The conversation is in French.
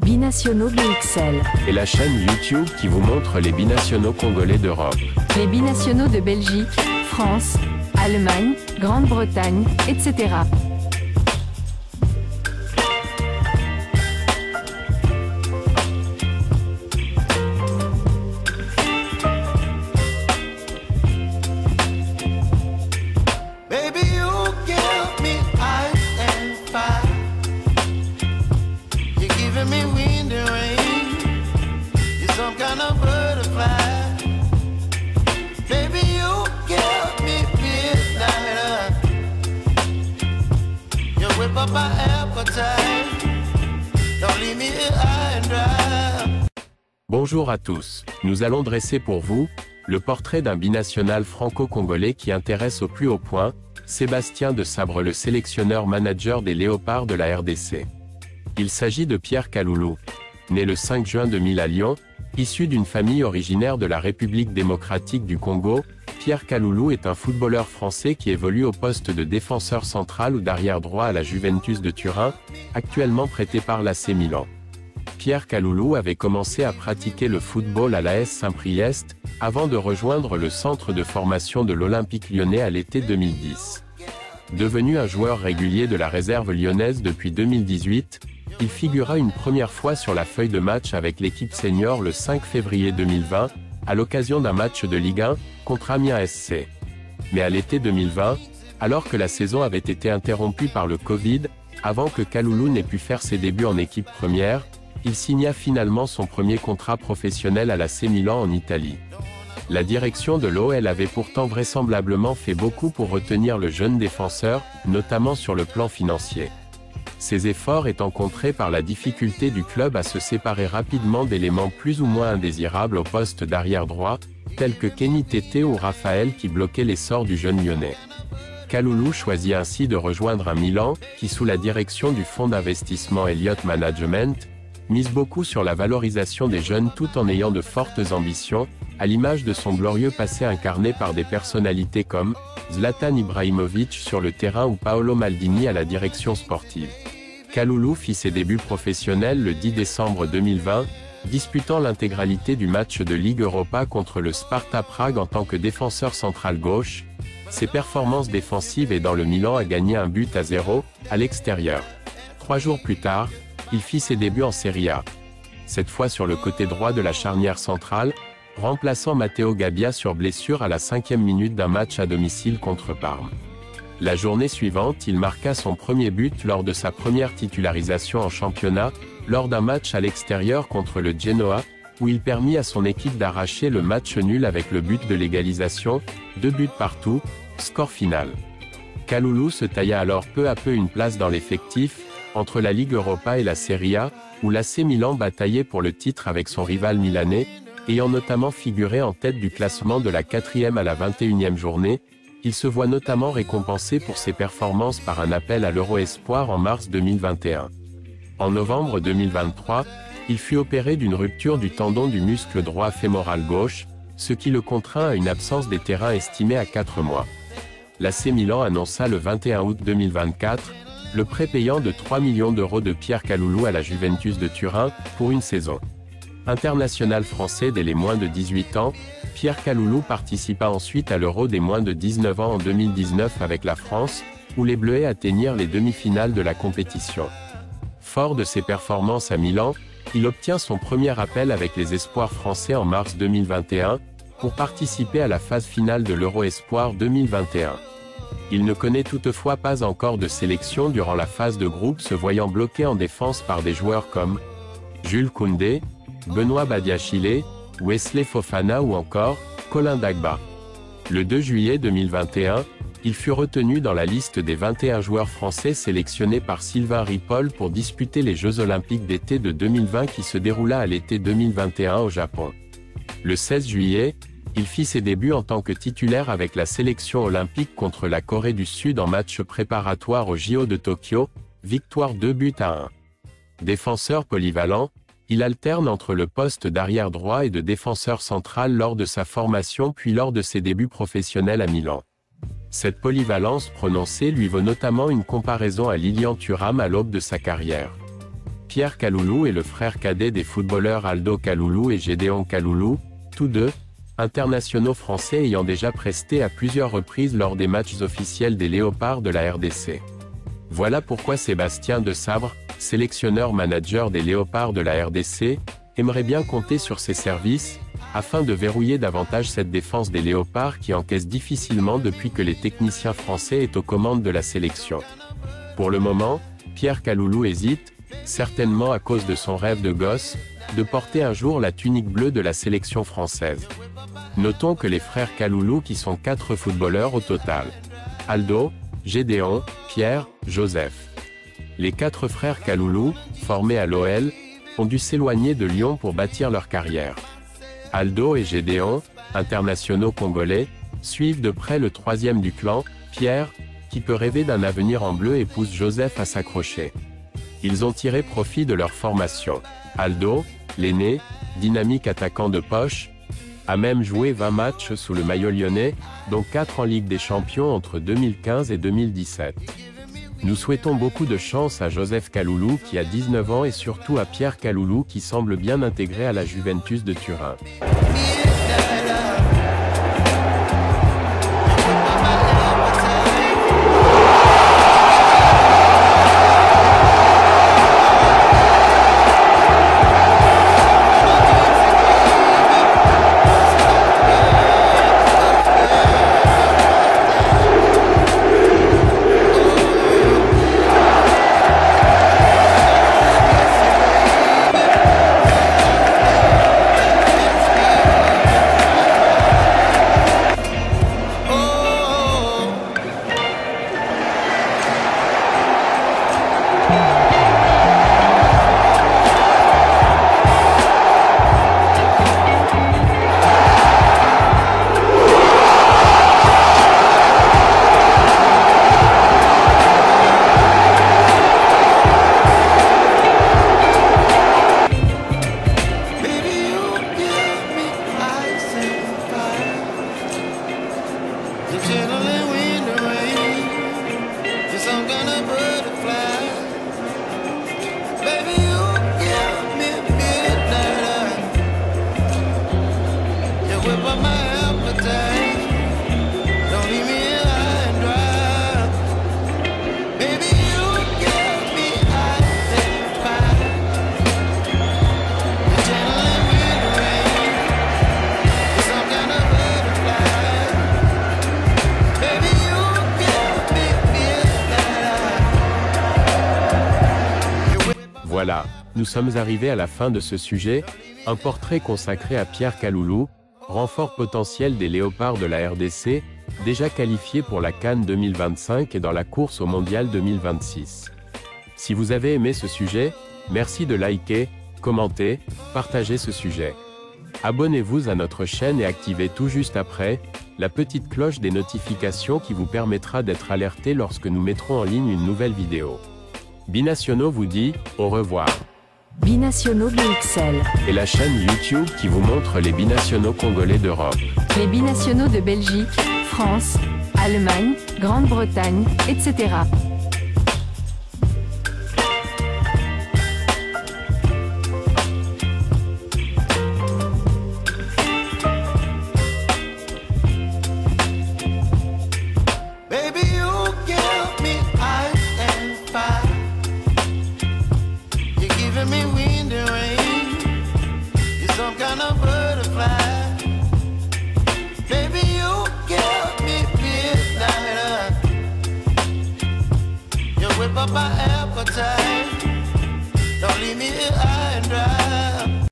Binationaux BXL. Et la chaîne YouTube qui vous montre les binationaux congolais d'Europe. Les binationaux de Belgique, France, Allemagne, Grande-Bretagne, etc. Bonjour à tous, nous allons dresser pour vous le portrait d'un binational franco-congolais qui intéresse au plus haut point, Sébastien de Sabre, le sélectionneur-manager des Léopards de la RDC. Il s'agit de Pierre Kaloulou, né le 5 juin 2000 à Lyon, issu d'une famille originaire de la République démocratique du Congo. Pierre Kaloulou est un footballeur français qui évolue au poste de défenseur central ou d'arrière droit à la Juventus de Turin, actuellement prêté par l'AC Milan. Pierre Kaloulou avait commencé à pratiquer le football à l'AS Saint-Priest, avant de rejoindre le centre de formation de l'Olympique lyonnais à l'été 2010. Devenu un joueur régulier de la réserve lyonnaise depuis 2018, il figura une première fois sur la feuille de match avec l'équipe senior le 5 février 2020, à l'occasion d'un match de Ligue 1, contre Amiens SC. Mais à l'été 2020, alors que la saison avait été interrompue par le Covid, avant que Kaloulou n'ait pu faire ses débuts en équipe première, il signa finalement son premier contrat professionnel à l'AC Milan en Italie. La direction de l'OL avait pourtant vraisemblablement fait beaucoup pour retenir le jeune défenseur, notamment sur le plan financier. Ses efforts étant contrés par la difficulté du club à se séparer rapidement d'éléments plus ou moins indésirables au poste d'arrière droit, tels que Kenny Tété ou Raphaël qui bloquaient l'essor du jeune lyonnais. Kaloulou choisit ainsi de rejoindre un Milan, qui sous la direction du fonds d'investissement Elliott Management, mise beaucoup sur la valorisation des jeunes tout en ayant de fortes ambitions, à l'image de son glorieux passé incarné par des personnalités comme Zlatan Ibrahimovic sur le terrain ou Paolo Maldini à la direction sportive. Kaloulou fit ses débuts professionnels le 10 décembre 2020, disputant l'intégralité du match de Ligue Europa contre le Sparta Prague en tant que défenseur central gauche, ses performances défensives aidant le Milan à gagner 1-0, à l'extérieur. 3 jours plus tard, il fit ses débuts en Serie A. Cette fois sur le côté droit de la charnière centrale, remplaçant Matteo Gabbia sur blessure à la 5e minute d'un match à domicile contre Parme. La journée suivante, il marqua son premier but lors de sa première titularisation en championnat, lors d'un match à l'extérieur contre le Genoa, où il permit à son équipe d'arracher le match nul avec le but de l'égalisation, 2 buts partout, score final. Kaloulou se tailla alors peu à peu une place dans l'effectif, entre la Ligue Europa et la Serie A, où l'AC Milan bataillait pour le titre avec son rival milanais, ayant notamment figuré en tête du classement de la 4e à la 21e journée. Il se voit notamment récompensé pour ses performances par un appel à l'Euro Espoir en mars 2021. En novembre 2023, il fut opéré d'une rupture du tendon du muscle droit fémoral gauche, ce qui le contraint à une absence des terrains estimée à 4 mois. L'AC Milan annonça le 21 août 2024, le prêt payant de 3 millions d'euros de Pierre Kaloulou à la Juventus de Turin, pour une saison. International français dès les moins de 18 ans, Pierre Kaloulou participa ensuite à l'Euro des moins de 19 ans en 2019 avec la France, où les Bleuets atteignirent les demi-finales de la compétition. Fort de ses performances à Milan, il obtient son premier appel avec les espoirs français en mars 2021, pour participer à la phase finale de l'Euro Espoir 2021. Il ne connaît toutefois pas encore de sélection durant la phase de groupe, se voyant bloqué en défense par des joueurs comme Jules Koundé, Benoît Badiachile, Wesley Fofana ou encore Colin Dagba. Le 2 juillet 2021, il fut retenu dans la liste des 21 joueurs français sélectionnés par Sylvain Ripoll pour disputer les Jeux Olympiques d'été de 2020 qui se déroula à l'été 2021 au Japon. Le 16 juillet, il fit ses débuts en tant que titulaire avec la sélection olympique contre la Corée du Sud en match préparatoire au JO de Tokyo, victoire 2-1. Défenseur polyvalent, il alterne entre le poste d'arrière droit et de défenseur central lors de sa formation puis lors de ses débuts professionnels à Milan. Cette polyvalence prononcée lui vaut notamment une comparaison à Lilian Thuram à l'aube de sa carrière. Pierre Kaloulou est le frère cadet des footballeurs Aldo Kaloulou et Gédéon Kaloulou, tous deux internationaux français ayant déjà presté à plusieurs reprises lors des matchs officiels des Léopards de la RDC. Voilà pourquoi Sébastien Desabre, sélectionneur-manager des Léopards de la RDC, aimerait bien compter sur ses services, afin de verrouiller davantage cette défense des Léopards qui encaisse difficilement depuis que les techniciens français est aux commandes de la sélection. Pour le moment, Pierre Kaloulou hésite, certainement à cause de son rêve de gosse, de porter un jour la tunique bleue de la sélection française. Notons que les frères Kaloulou qui sont 4 footballeurs au total. Aldo, Gédéon, Pierre, Joseph. Les 4 frères Kaloulou, formés à l'OL, ont dû s'éloigner de Lyon pour bâtir leur carrière. Aldo et Gédéon, internationaux congolais, suivent de près le 3e du clan, Pierre, qui peut rêver d'un avenir en bleu et pousse Joseph à s'accrocher. Ils ont tiré profit de leur formation. Aldo, l'aîné, dynamique attaquant de poche, a même joué 20 matchs sous le maillot lyonnais, dont 4 en Ligue des Champions entre 2015 et 2017. Nous souhaitons beaucoup de chance à Joseph Kaloulou qui a 19 ans et surtout à Pierre Kaloulou qui semble bien intégré à la Juventus de Turin. Voilà, nous sommes arrivés à la fin de ce sujet, un portrait consacré à Pierre Kaloulou, renfort potentiel des Léopards de la RDC, déjà qualifié pour la CAN 2025 et dans la course au Mondial 2026. Si vous avez aimé ce sujet, merci de liker, commenter, partager ce sujet. Abonnez-vous à notre chaîne et activez tout juste après la petite cloche des notifications qui vous permettra d'être alerté lorsque nous mettrons en ligne une nouvelle vidéo. Binationaux vous dit au revoir. Binationaux BXL. Et la chaîne YouTube qui vous montre les binationaux congolais d'Europe. Les binationaux de Belgique, France, Allemagne, Grande-Bretagne, etc. Whip up my appetite. Don't leave me here high and dry.